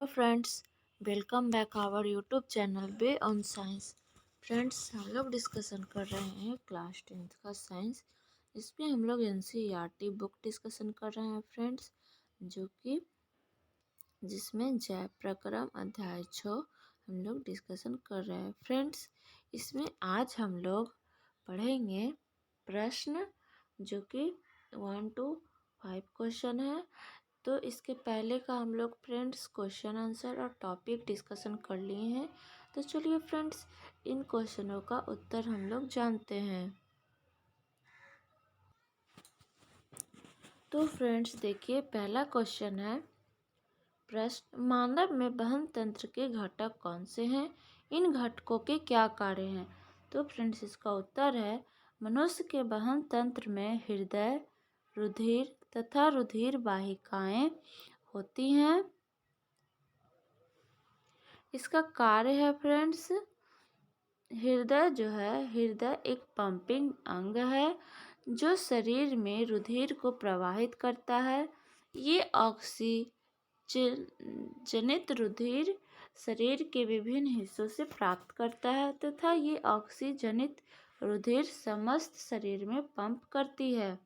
Friends, welcome back our YouTube channel bay on science. Friends, हम लोग discussion कर रहे हैं क्लास 10th का साइंस। इसमें हम लोग एनसीईआरटी बुक डिस्कशन कर रहे हैं फ्रेंड्स, जो कि जिसमें जैव प्रक्रम अध्याय 6 हम लोग डिस्कशन कर रहे हैं फ्रेंड्स। इसमें आज हम लोग पढ़ेंगे प्रश्न, जो कि 1 to 5 क्वेश्चन है। तो इसके पहले का हम लोग फ्रेंड्स क्वेश्चन आंसर और टॉपिक डिस्कशन कर लिए हैं। तो चलिए फ्रेंड्स, इन क्वेश्चनों का उत्तर हम लोग जानते हैं। तो फ्रेंड्स देखिए, पहला क्वेश्चन है, प्रश्न, मानव में वहन तंत्र के घटक कौन से हैं? इन घटकों के क्या कार्य हैं? तो फ्रेंड्स इसका उत्तर है, मनुष्य के वहन तंत्र में हृदय, रुधिर तथा रुधिर वाहिकाएं होती हैं। इसका कार्य है फ्रेंड्स, हृदय जो है, हृदय एक पंपिंग अंग है जो शरीर में रुधिर को प्रवाहित करता है। ये ऑक्सीजनित रुधिर शरीर के विभिन्न हिस्सों से प्राप्त करता है तथा ये ऑक्सीजनित रुधिर समस्त शरीर में पंप करती है।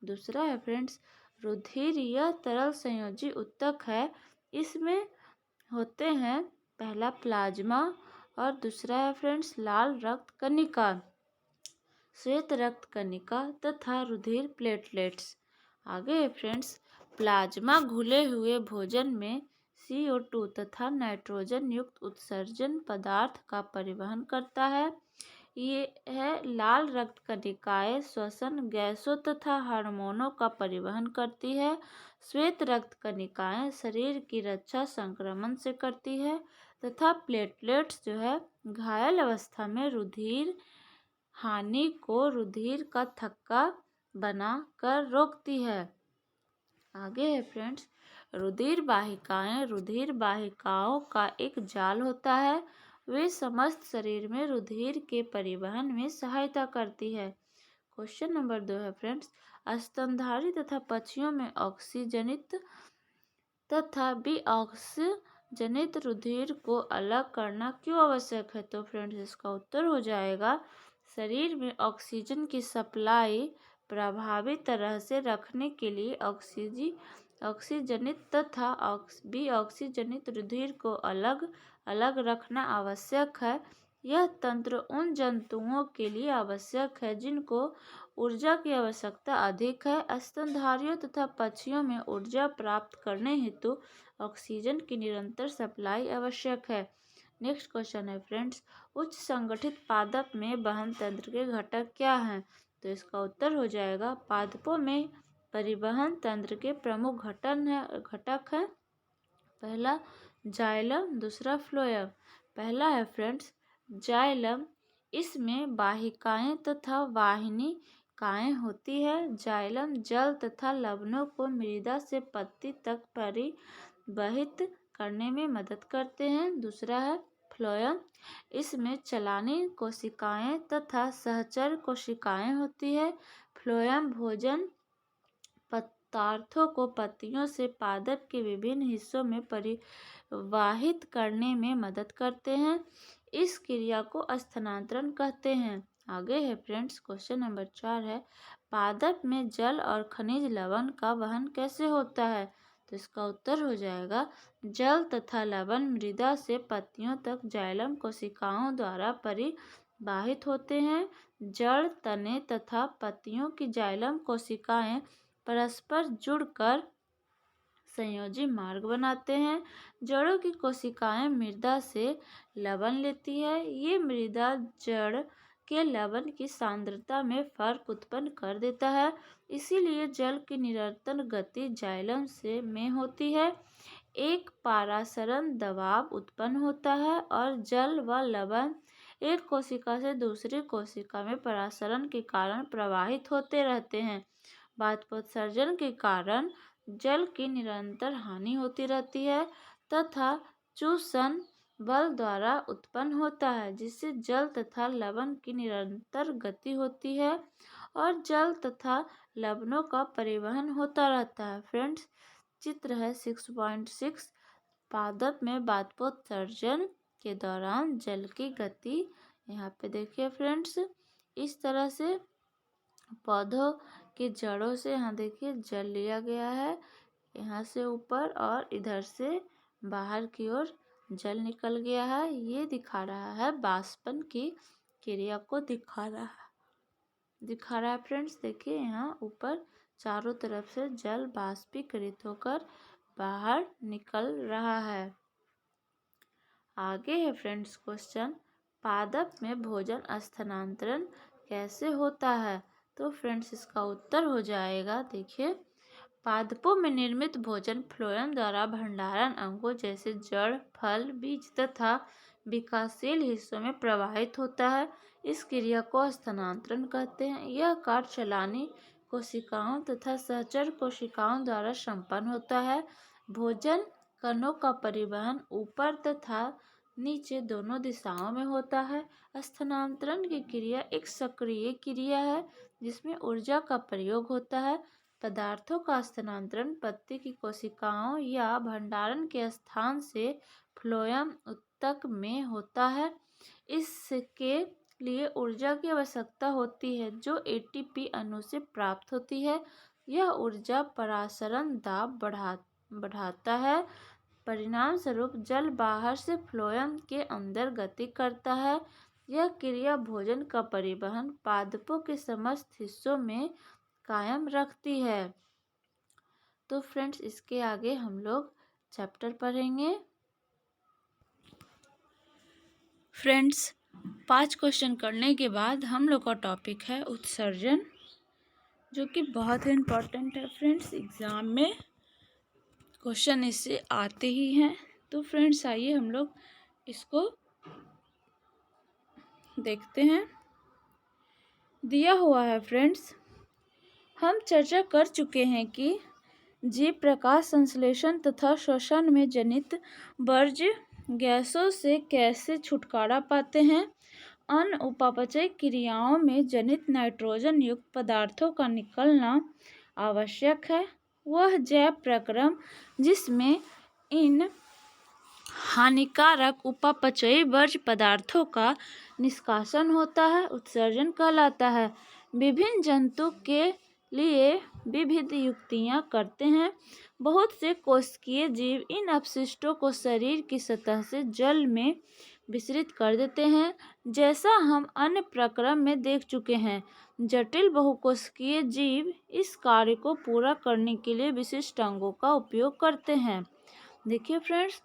दूसरा है फ्रेंड्स, रुधिर यह तरल संयोजी ऊतक है। इसमें होते हैं, पहला प्लाज्मा और दूसरा है फ्रेंड्स लाल रक्त कणिका, श्वेत रक्त कणिका तथा रुधिर प्लेटलेट्स। आगे है फ्रेंड्स, प्लाज्मा घुले हुए भोजन में CO2 तथा नाइट्रोजन युक्त उत्सर्जन पदार्थ का परिवहन करता है। ये है लाल रक्त कणिकाएं श्वसन गैसों तथा हार्मोनों का परिवहन करती है। श्वेत रक्त कणिकाएं शरीर की रक्षा संक्रमण से करती है तथा प्लेटलेट्स जो है घायल अवस्था में रुधिर हानि को रुधिर का थक्का बना कर रोकती है। आगे है फ्रेंड्स, रुधिर वाहिकाओं का एक जाल होता है। वे समस्त शरीर में रुधिर के परिवहन में सहायता करती है। क्वेश्चन नंबर 2 है फ्रेंड्स, स्तनधारी तथा पक्षियों में ऑक्सीजनित तथा विऑक्सीजनित रुधिर को अलग करना क्यों आवश्यक है? तो फ्रेंड्स इसका उत्तर हो जाएगा, शरीर में ऑक्सीजन की सप्लाई प्रभावी तरह से रखने के लिए ऑक्सीजनित तथा विऑक्सीजनित रुधिर को अलग अलग रखना आवश्यक है। यह तंत्र उन जंतुओं के लिए आवश्यक है जिनको ऊर्जा की आवश्यकता अधिक है। स्तनधारियों तथा पक्षियों में ऊर्जा प्राप्त करने हेतु ऑक्सीजन की निरंतर सप्लाई आवश्यक है। नेक्स्ट क्वेश्चन है फ्रेंड्स, उच्च संगठित पादप में वहन तंत्र के घटक क्या हैं? तो इसका उत्तर हो जाएगा, पादपों में परिवहन तंत्र के प्रमुख घटक हैं, पहला जाइलम, दूसरा फ्लोएम। पहला है फ्रेंड्स जाइलम, इसमें वाहिकाएं तथा वाहिनिकाएं होती है। जाइलम जल तथा लवणों को मृदा से पत्ती तक परिवहित करने में मदद करते हैं। दूसरा है फ्लोएम, इसमें चलानी कोशिकाएं तथा सहचर कोशिकाएं होती है। फ्लोएम भोजन पदार्थों को पत्तियों से पादप के विभिन्न हिस्सों में परिवाहित करने में मदद करते हैं। इस क्रिया को स्थानांतरण कहते हैं। आगे है फ्रेंड्स, क्वेश्चन नंबर 4 है, पादप में जल और खनिज लवण का वहन कैसे होता है? तो इसका उत्तर हो जाएगा, जल तथा लवण मृदा से पत्तियों तक जाइलम कोशिकाओं द्वारा परिवाहित होते हैं। जड़, तने तथा पत्तियों की जाइलम कोशिकाएं परस्पर जुड़कर संयोजी मार्ग बनाते हैं। जड़ों की कोशिकाएं मृदा से लवण लेती है। ये मृदा जड़ के लवण की सांद्रता में फर्क उत्पन्न कर देता है। इसीलिए जल की निरंतर गति जाइलम में होती है। एक पारासरण दबाव उत्पन्न होता है और जल व लवण एक कोशिका से दूसरी कोशिका में परासरण के कारण प्रवाहित होते रहते हैं। बाष्पोत्सर्जन के कारण जल की निरंतर हानि होती रहती है तथा चूषण बल द्वारा उत्पन्न होता है, जिससे जल तथा लवण की निरंतर गति होती है और जल तथा लवणों का परिवहन होता रहता है। फ्रेंड्स चित्र है 6.6, पादप में बाष्पोत्सर्जन के दौरान जल की गति, यहाँ पे देखिए फ्रेंड्स, इस तरह से पौधों की जड़ों से यहाँ देखिए जल लिया गया है, यहाँ से ऊपर और इधर से बाहर की ओर जल निकल गया है। ये दिखा रहा है बाष्पन की क्रिया को दिखा रहा है फ्रेंड्स। देखिए यहाँ ऊपर चारों तरफ से जल बाष्पीकृत होकर बाहर निकल रहा है। आगे है फ्रेंड्स क्वेश्चन, पादप में भोजन स्थानांतरण कैसे होता है? तो फ्रेंड्स इसका उत्तर हो जाएगा, देखिए, पादपों में निर्मित भोजन फ्लोएम द्वारा भंडारण अंगों जैसे जड़, फल, बीज तथा विकासशील हिस्सों में प्रवाहित होता है। इस क्रिया को स्थानांतरण कहते हैं। यह कार्य चलानी कोशिकाओं तथा सहचर कोशिकाओं द्वारा संपन्न होता है। भोजन कणों का परिवहन ऊपर तथा नीचे दोनों दिशाओं में होता है। स्थानांतरण की क्रिया एक सक्रिय क्रिया है जिसमें ऊर्जा का प्रयोग होता है। पदार्थों का स्थानांतरण पत्ती की कोशिकाओं या भंडारण के स्थान से फ्लोएम ऊतक में होता है। इसके लिए ऊर्जा की आवश्यकता होती है जो एटीपी अणु से प्राप्त होती है। यह ऊर्जा परासरण दाब बढ़ाता है। परिणाम स्वरूप जल बाहर से फ्लोएम के अंदर गति करता है। यह क्रिया भोजन का परिवहन पादपों के समस्त हिस्सों में कायम रखती है। तो फ्रेंड्स इसके आगे हम लोग चैप्टर पढ़ेंगे। फ्रेंड्स 5 क्वेश्चन करने के बाद हम लोग का टॉपिक है उत्सर्जन, जो कि बहुत ही इम्पोर्टेंट है फ्रेंड्स। एग्ज़ाम में क्वेश्चन इससे आते ही हैं। तो फ्रेंड्स आइए हम लोग इसको देखते हैं। दिया हुआ है फ्रेंड्स, हम चर्चा कर चुके हैं कि जीव प्रकाश संश्लेषण तथा श्वसन में जनित वर्ज्य गैसों से कैसे छुटकारा पाते हैं। अन्य उपापचय क्रियाओं में जनित नाइट्रोजन युक्त पदार्थों का निकलना आवश्यक है। वह जैव प्रक्रम जिसमें इन हानिकारक उपापचयी वर्ज्य पदार्थों का निष्कासन होता है उत्सर्जन कहलाता है। विभिन्न जंतु के लिए विविध युक्तियाँ करते हैं। बहुत से कोशिकीय जीव इन अपशिष्टों को शरीर की सतह से जल में विसरित कर देते हैं, जैसा हम अन्य प्रक्रम में देख चुके हैं। जटिल बहुकोशिकीय जीव इस कार्य को पूरा करने के लिए विशिष्ट अंगों का उपयोग करते हैं। देखिए फ्रेंड्स,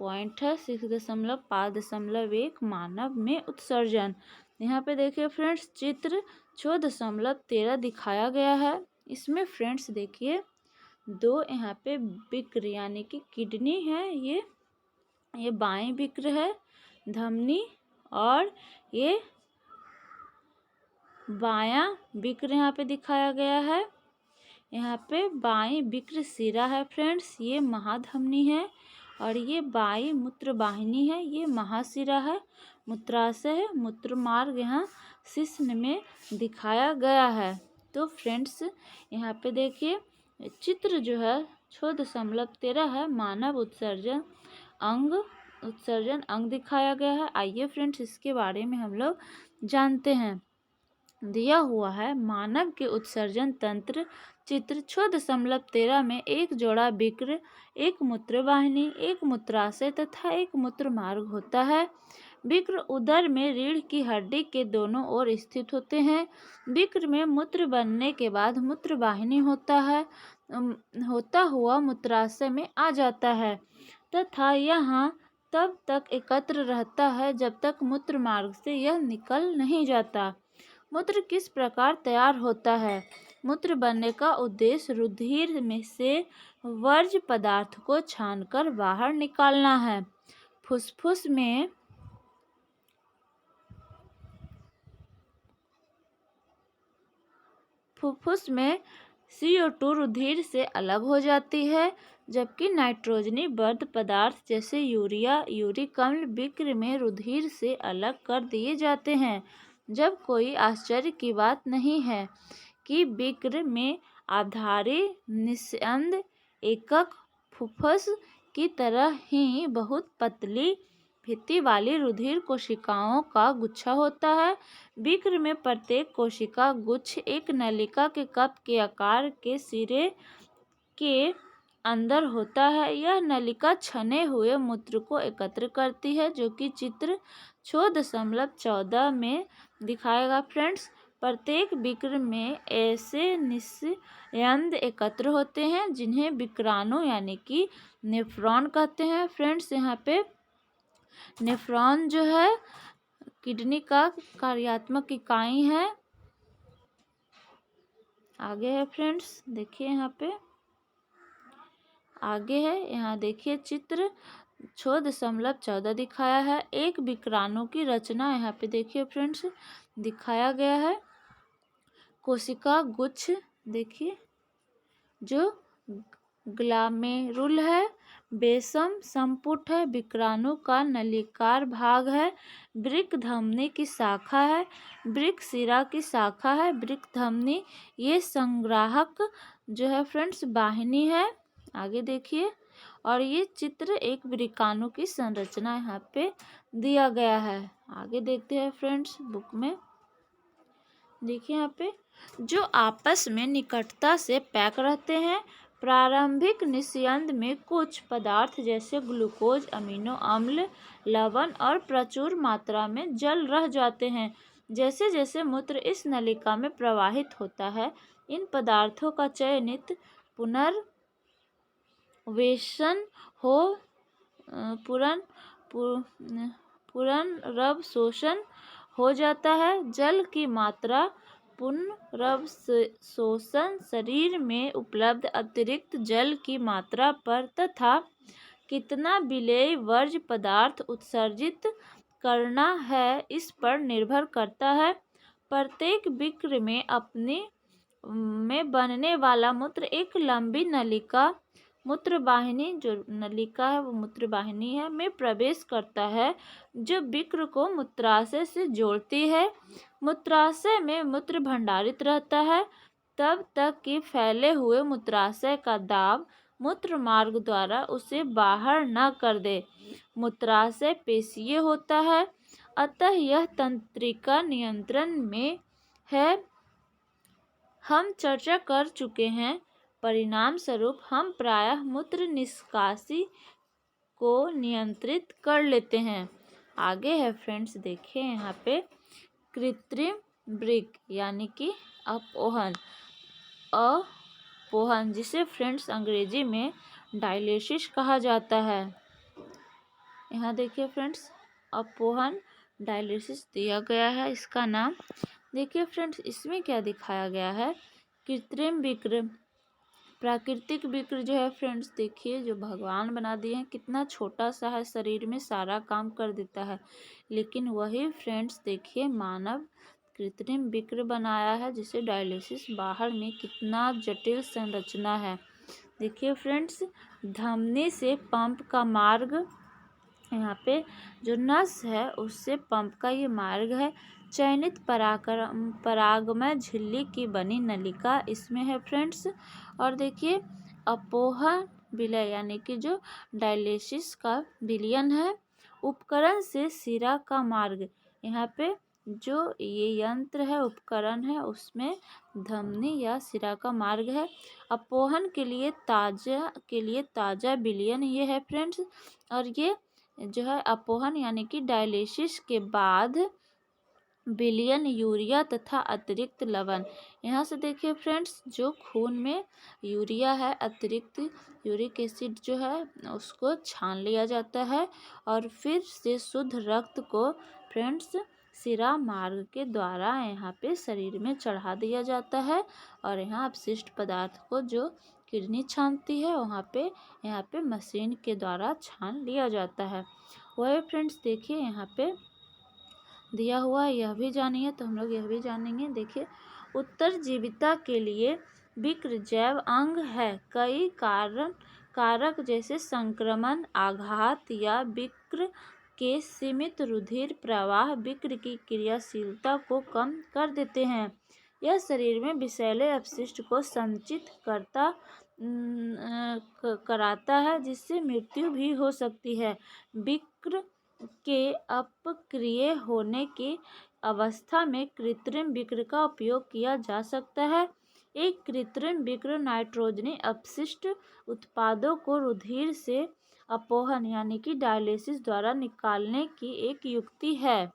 पॉइंट है 6.5.1 मानव में उत्सर्जन। यहाँ पे देखिए फ्रेंड्स, चित्र 6.13 दिखाया गया है। इसमें फ्रेंड्स देखिए 2 यहाँ पे विक्र यानी कि किडनी है, ये बाएं विक्र है धमनी, और ये बायां विक्र यहाँ पे दिखाया गया है। यहाँ पे बाएं विक्र सिरा है फ्रेंड्स, ये महाधमनी है, और ये बाएं मूत्र वाहिनी है, ये महाशिरा है। मूत्राशय है, मूत्र मार्ग यहाँ शिश्न में दिखाया गया है। तो फ्रेंड्स यहाँ पे देखिए चित्र जो है 6.13 है, मानव उत्सर्जन अंग दिखाया गया है। आइए फ्रेंड्स इसके बारे में हम लोग जानते हैं। दिया हुआ है मानव के उत्सर्जन तंत्र। चित्र 6.13 में एक जोड़ा विक्र, एक मूत्रवाहिनी, एक मूत्राशय तथा एक मूत्र मार्ग होता है। विक्र उदर में रीढ़ की हड्डी के दोनों ओर स्थित होते हैं। विक्र में मूत्र बनने के बाद मूत्रवाहिनी होता हुआ मूत्राशय में आ जाता है तथा यहाँ तब तक एकत्र रहता है जब तक मूत्र मार्ग से यह निकल नहीं जाता। मूत्र किस प्रकार तैयार होता है? मूत्र बनने का उद्देश्य रुधिर में से वर्ज्य पदार्थ को छानकर बाहर निकालना है। फुसफुस में CO2 रुधिर से अलग हो जाती है, जबकि नाइट्रोजनी वर्ध पदार्थ जैसे यूरिया, यूरिक अम्ल विक्र में रुधिर से अलग कर दिए जाते हैं। जब कोई आश्चर्य की बात नहीं है कि विक्र में आधारी निस्यंद एकक फुफ्फुस की तरह ही बहुत पतली भित्ति वाली रुधिर कोशिकाओं का गुच्छा होता है। विक्र में प्रत्येक कोशिका गुच्छ एक नलिका के कप के आकार के सिरे के अंदर होता है। यह नलिका छने हुए मूत्र को एकत्र करती है, जो कि चित्र 6.14 में दिखाएगा फ्रेंड्स। प्रत्येक विक्र में ऐसे निस्यंद एकत्र होते हैं जिन्हें विक्राणु यानी कि नेफ्रॉन कहते हैं फ्रेंड्स। यहाँ पे नेफ्रॉन जो है किडनी का कार्यात्मक इकाई है। आगे है फ्रेंड्स, देखिए यहाँ पे आगे है, यहाँ देखिए चित्र 6.14 दिखाया है। एक विक्राणु की रचना यहाँ पे देखिए फ्रेंड्स दिखाया गया है। कोशिका गुच्छ देखिए जो ग्लामेरुल है, बेसम संपुट है, विक्राणु का नलिकार भाग है, वृक्क धमनी की शाखा है, वृक्क शिरा की शाखा है, वृक्क धमनी ये संग्राहक जो है फ्रेंड्स वाहिनी है। आगे देखिए, और ये चित्र एक वृक्काणु की संरचना यहाँ पे दिया गया है। आगे देखते हैं फ्रेंड्स बुक में, देखिए यहाँ पे जो आपस में निकटता से पैक रहते हैं। प्रारंभिक निस्यंद में कुछ पदार्थ जैसे ग्लूकोज, अमीनो अम्ल, लवण और प्रचुर मात्रा में जल रह जाते हैं। जैसे जैसे मूत्र इस नलिका में प्रवाहित होता है, इन पदार्थों का चयनित पुनरवशोषण हो जाता है। जल की मात्रा पुनरवशोषण शरीर में उपलब्ध अतिरिक्त जल की मात्रा पर तथा कितना विलेय वर्ज्य पदार्थ उत्सर्जित करना है इस पर निर्भर करता है। प्रत्येक विक्र में बनने वाला मूत्र एक लंबी नलिका मूत्रवाहिनी, जो नलिका है वो मूत्रवाहिनी है, में प्रवेश करता है, जो विक्र को मूत्राशय से जोड़ती है। मूत्राशय में मूत्र भंडारित रहता है तब तक कि फैले हुए मूत्राशय का दाब मूत्र मार्ग द्वारा उसे बाहर न कर दे। मूत्राशय पेशीय होता है, अतः यह तंत्रिका नियंत्रण में है। हम चर्चा कर चुके हैं, परिणाम स्वरूप हम प्रायः मूत्र निष्कासी को नियंत्रित कर लेते हैं। आगे है फ्रेंड्स, देखिए यहाँ पे कृत्रिम वृक्क यानी कि अपोहन, जिसे फ्रेंड्स अंग्रेजी में डायलिसिस कहा जाता है। यहाँ देखिए फ्रेंड्स अपोहन डायलिसिस दिया गया है इसका नाम। देखिए फ्रेंड्स इसमें क्या दिखाया गया है, कृत्रिम विक्र, प्राकृतिक विक्र जो है फ्रेंड्स देखिए जो भगवान बना दिए हैं, कितना छोटा सा है, शरीर में सारा काम कर देता है। लेकिन वही फ्रेंड्स देखिए मानव कृत्रिम विक्र बनाया है, जिसे डायलिसिस बाहर में कितना जटिल संरचना है। देखिए फ्रेंड्स धमनी से पंप का मार्ग, यहाँ पे जो नस है उससे पंप का ये मार्ग है। चयनित परागमय झिल्ली की बनी नलिका इसमें है फ्रेंड्स। और देखिए अपोहन विलय यानी कि जो डायलिसिस का विलयन है। उपकरण से शिरा का मार्ग, यहाँ पे जो ये यंत्र है उपकरण है उसमें धमनी या शिरा का मार्ग है। अपोहन के लिए ताजा विलयन ये है फ्रेंड्स। और ये जो है अपोहन यानी कि डायलिसिस के बाद विलयन यूरिया तथा अतिरिक्त लवण। यहाँ से देखिए फ्रेंड्स जो खून में यूरिया है, अतिरिक्त यूरिक एसिड जो है उसको छान लिया जाता है और फिर से शुद्ध रक्त को फ्रेंड्स शिरा मार्ग के द्वारा यहाँ पे शरीर में चढ़ा दिया जाता है। और यहाँ अपशिष्ट पदार्थ को जो किडनी छानती है यहाँ पे मशीन के द्वारा छान लिया जाता है। वही फ्रेंड्स देखिए यहाँ पे दिया हुआ यह भी जानिए, तो हम लोग यह भी जानेंगे। देखिए उत्तरजीविता के लिए विक्र जैव अंग है। कई कारक जैसे संक्रमण, आघात या विक्र के सीमित रुधिर प्रवाह विक्र की क्रियाशीलता को कम कर देते हैं। यह शरीर में विषैले अपशिष्ट को संचित करता कराता है, जिससे मृत्यु भी हो सकती है। विक्र के अपक्रिय होने की अवस्था में कृत्रिम विक्र का उपयोग किया जा सकता है। एक कृत्रिम विक्र नाइट्रोजनी अपशिष्ट उत्पादों को रुधिर से अपोहन यानी कि डायलिसिस द्वारा निकालने की एक युक्ति है।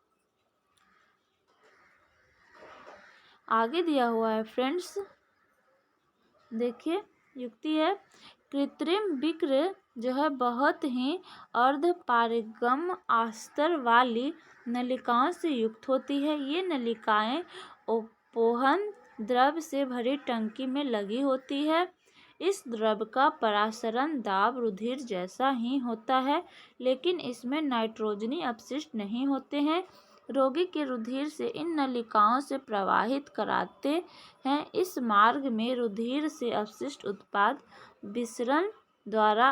आगे दिया हुआ है फ्रेंड्स, देखिए युक्ति है, कृत्रिम विक्र जो है बहुत ही अर्धपारगम अस्तर वाली नलिकाओं से युक्त होती है। ये नलिकाएं अपोहन द्रव से भरी टंकी में लगी होती है। इस द्रव का परासरण दाब रुधिर जैसा ही होता है, लेकिन इसमें नाइट्रोजनी अपशिष्ट नहीं होते हैं। रोगी के रुधिर से इन नलिकाओं से प्रवाहित कराते हैं। इस मार्ग में रुधिर से अपशिष्ट उत्पाद विसरण द्वारा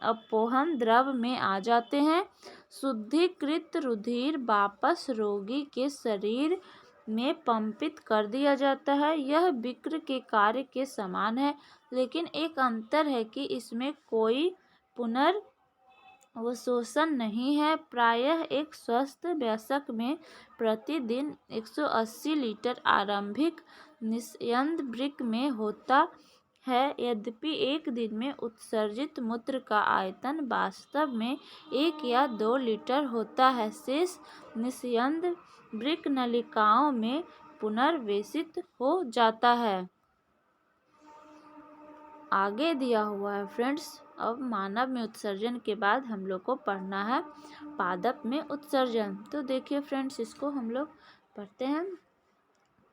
अपोहन द्रव में आ जाते हैं। शुद्धिकृत रुधिर वापस रोगी के शरीर में पंपित कर दिया जाता है। यह विक्र के कार्य के समान है, लेकिन एक अंतर है कि इसमें कोई पुनर्वशोषण नहीं है। प्रायः एक स्वस्थ वयस्क में प्रतिदिन 180 लीटर आरंभिक निस्यंद वृक्क में होता है। यद्यपि एक दिन में उत्सर्जित मूत्र का आयतन वास्तव में 1 या 2 लीटर होता है। शेष निस्यंद वृक्क नलिकाओं में पुनर्वेशित हो जाता है। आगे दिया हुआ है फ्रेंड्स, अब मानव में उत्सर्जन के बाद हम लोग को पढ़ना है पादप में उत्सर्जन। तो देखिए फ्रेंड्स, इसको हम लोग पढ़ते हैं।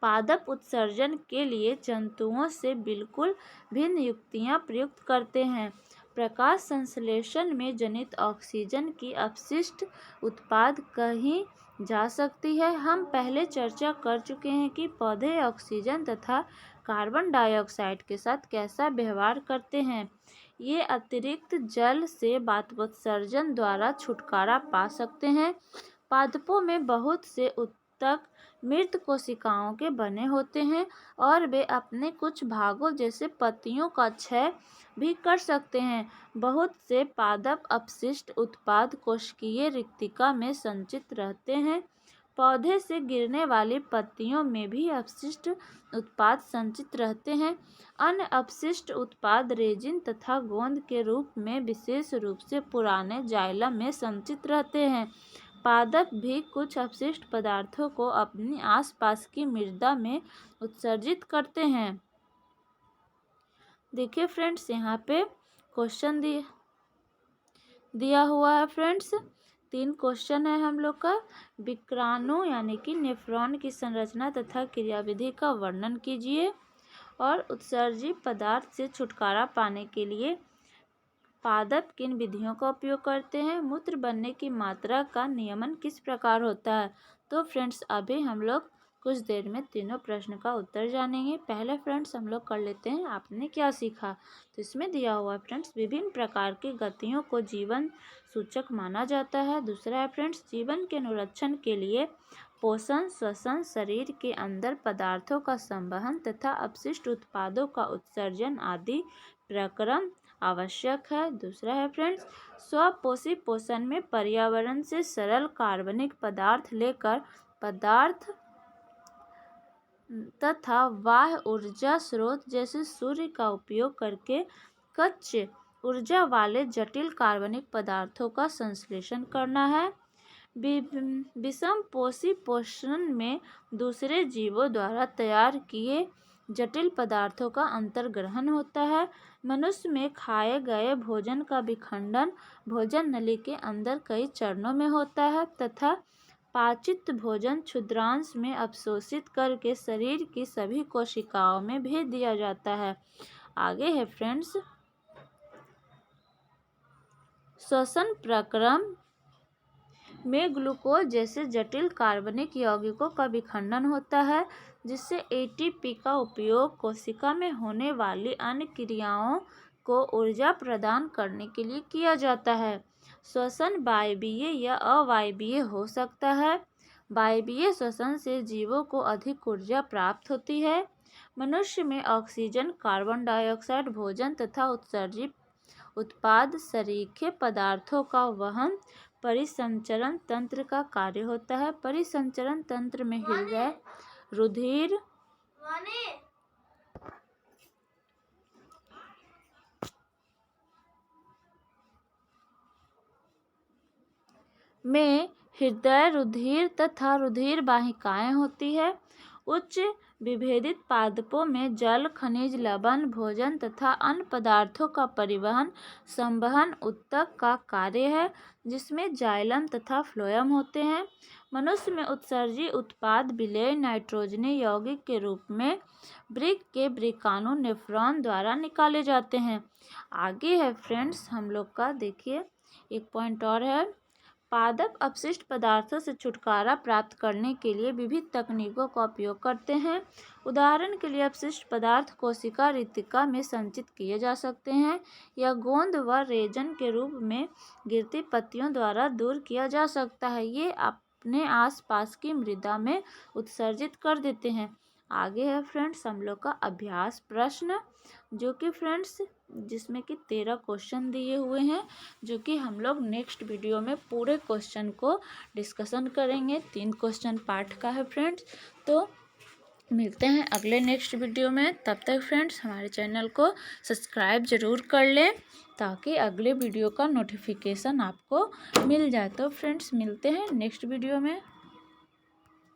पादप उत्सर्जन के लिए जंतुओं से बिल्कुल भिन्न युक्तियां प्रयुक्त करते हैं। प्रकाश संश्लेषण में जनित ऑक्सीजन की अपशिष्ट उत्पाद कही जा सकती है। हम पहले चर्चा कर चुके हैं कि पौधे ऑक्सीजन तथा कार्बन डाइऑक्साइड के साथ कैसा व्यवहार करते हैं। ये अतिरिक्त जल से बाष्पोत्सर्जन द्वारा छुटकारा पा सकते हैं। पादपों में बहुत से ऊतक मृत कोशिकाओं के बने होते हैं और वे अपने कुछ भागों जैसे पत्तियों का क्षय भी कर सकते हैं। बहुत से पादप अपशिष्ट उत्पाद कोशिकीय रिक्तिका में संचित रहते हैं। पौधे से गिरने वाली पत्तियों में भी अपशिष्ट उत्पाद संचित रहते हैं। अन्य अपशिष्ट उत्पाद रेजिन तथा गोंद के रूप में विशेष रूप से पुराने जाइलम में संचित रहते हैं। पादप भी कुछ अपशिष्ट पदार्थों को अपनी आसपास की मृदा में उत्सर्जित करते हैं। देखिए फ्रेंड्स, यहाँ पे क्वेश्चन दिया हुआ है फ्रेंड्स। 3 क्वेश्चन है हम लोग का। विक्राणु यानी कि नेफ्रॉन की संरचना तथा क्रियाविधि का वर्णन कीजिए। और उत्सर्जित पदार्थ से छुटकारा पाने के लिए पादप किन विधियों का उपयोग करते हैं। मूत्र बनने की मात्रा का नियमन किस प्रकार होता है। तो फ्रेंड्स, अभी हम लोग कुछ देर में तीनों प्रश्न का उत्तर जानेंगे। पहले फ्रेंड्स हम लोग कर लेते हैं आपने क्या सीखा। तो इसमें दिया हुआ है फ्रेंड्स, विभिन्न प्रकार की गतियों को जीवन सूचक माना जाता है। दूसरा है फ्रेंड्स, जीवन के अनुरक्षण के लिए पोषण, श्वसन, शरीर के अंदर पदार्थों का संवहन तथा अपशिष्ट उत्पादों का उत्सर्जन आदि प्रक्रम आवश्यक है। दूसरा है फ्रेंड्स, स्वपोषी पोषण में पर्यावरण से सरल कार्बनिक पदार्थ लेकर पदार्थ तथा बाह्य ऊर्जा स्रोत जैसे सूर्य का उपयोग करके कच्चे ऊर्जा वाले जटिल कार्बनिक पदार्थों का संश्लेषण करना है। विषम पोषी पोषण में दूसरे जीवों द्वारा तैयार किए जटिल पदार्थों का अंतर्ग्रहण होता है। मनुष्य में खाए गए भोजन का विखंडन भोजन नली के अंदर कई चरणों में होता है तथा पाचित भोजन क्षुद्रांश में अवशोषित करके शरीर की सभी कोशिकाओं में भेज दिया जाता है। आगे है फ्रेंड्स, श्वसन प्रक्रम में ग्लूकोज जैसे जटिल कार्बनिक यौगिकों का विखंडन होता है, जिससे एटीपी का उपयोग कोशिका में होने वाली अन्य क्रियाओं को ऊर्जा प्रदान करने के लिए किया जाता है। श्वसन वायवीय या अवायवीय हो सकता है। वायवीय श्वसन से जीवों को अधिक ऊर्जा प्राप्त होती है। मनुष्य में ऑक्सीजन, कार्बन डाइऑक्साइड, भोजन तथा उत्सर्जित उत्पाद सरीखे पदार्थों का वहन परिसंचरण तंत्र का कार्य होता है। परिसंचरण तंत्र में हृदय, रुधिर, रुधिर तथा रुधिर वाहिकाएं होती है। उच्च विभेदित पादपों में जल, खनिज, लवण, भोजन तथा अन्य पदार्थों का परिवहन संवहन ऊतक का कार्य है, जिसमें जाइलम तथा फ्लोएम होते हैं। मनुष्य में उत्सर्जित उत्पाद विलेय नाइट्रोजनी यौगिक के रूप में वृक्क के वृक्काणु नेफ्रॉन द्वारा निकाले जाते हैं। आगे है फ्रेंड्स हम लोग का, देखिए एक पॉइंट और है। पादप अपशिष्ट पदार्थों से छुटकारा प्राप्त करने के लिए विविध तकनीकों का उपयोग करते हैं। उदाहरण के लिए अपशिष्ट पदार्थ कोशिका रिक्तिका में संचित किए जा सकते हैं या गोंद व रेजन के रूप में गिरती पत्तियों द्वारा दूर किया जा सकता है। ये अपने आसपास की मृदा में उत्सर्जित कर देते हैं। आगे है फ्रेंड्स हम लोग का अभ्यास प्रश्न, जो कि फ्रेंड्स जिसमें कि 13 क्वेश्चन दिए हुए हैं, जो कि हम लोग नेक्स्ट वीडियो में पूरे क्वेश्चन को डिस्कशन करेंगे। 3 क्वेश्चन पार्ट का है फ्रेंड्स। तो मिलते हैं अगले नेक्स्ट वीडियो में। तब तक फ्रेंड्स हमारे चैनल को सब्सक्राइब ज़रूर कर लें ताकि अगले वीडियो का नोटिफिकेशन आपको मिल जाए। तो फ्रेंड्स मिलते हैं नेक्स्ट वीडियो में।